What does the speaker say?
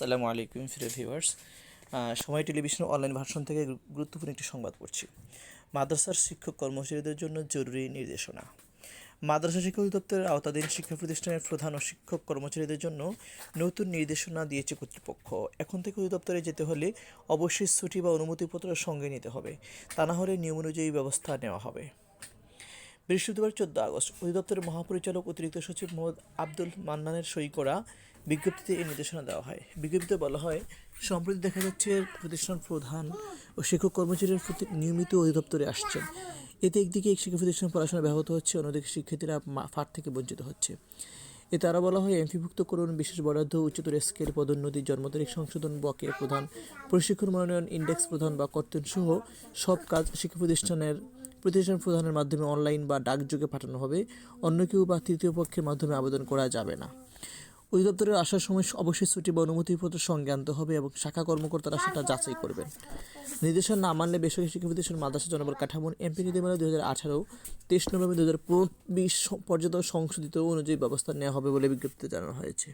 আসসালামু আলাইকুম প্রিয় ভিউয়ার্স। সময় টেলিভিশন অনলাইন ভার্সন থেকে গুরুত্বপূর্ণ একটি সংবাদ পড়ছি। মাদ্রাসার শিক্ষক কর্মচারীদের জন্য জরুরি নির্দেশনা। মাদ্রাসা শিক্ষা অধিদপ্তরের আওতাধীন শিক্ষা প্রতিষ্ঠানের প্রধান ও শিক্ষক কর্মচারীদের জন্য নতুন নির্দেশনা দিয়েছে কর্তৃপক্ষ। এখন থেকে অধিদপ্তরে যেতে হলে অবশ্যই ছুটি বা অনুমতিপত্র সঙ্গে নিতে হবে, তা না হলে নিয়ম অনুযায়ী ব্যবস্থা নেওয়া হবে। বৃহস্পতিবার 14 আগস্ট অধিদপ্তরের মহাপরিচালক অতিরিক্ত সচিব মোহাম্মদ আব্দুল মান্নানের সই করা বিজ্ঞপ্তিতে এই নির্দেশনা দেওয়া হয়। বিজ্ঞপ্তিতে বলা হয়, সম্প্রতি দেখা যাচ্ছে প্রতিষ্ঠান প্রধান ও শিক্ষক কর্মচারীরা নিয়মিত অধিদপ্তরে আসছেন। এতে একদিকে এক শিক্ষা প্রতিষ্ঠান পড়াশোনা ব্যাহত হচ্ছে, অন্যদিকে শিক্ষার্থীরা ফাঁড থেকে বঞ্চিত হচ্ছে। এতে আরও বলা হয়, এমপিভুক্তকরণ, বিশেষ বরাদ্দ, উচ্চতর স্কেল পদোন্নতি, জন্মতারিখ সংশোধন, বকেয়া প্রধান, প্রশিক্ষণ মনোনয়ন, ইন্ডেক্স প্রধান বা কর্তনসহ সব কাজ শিক্ষা প্রতিষ্ঠান প্রধানের মাধ্যমে অনলাইন বা ডাকযোগে পাঠানো হবে। অন্য কেউ বা তৃতীয় পক্ষের মাধ্যমে আবেদন করা যাবে না। অধিদপ্তরের আসার সময় অবশ্যই ছুটি বা অনুমতিপত্র সঙ্গে আনতে হবে এবং শাখা কর্মকর্তারা সেটা যাচাই করবেন। নির্দেশনা না মানলে বেসরকারি শিক্ষা প্রতিষ্ঠান মাদ্রাসা জনবল কাঠামো এমপি নীতিমালা 2018 23 নভেম্বর 2020 পর্যন্ত সংশোধিত অনুযায়ী ব্যবস্থা নেওয়া হবে বলে বিজ্ঞপ্তিতে জানানো হয়েছে।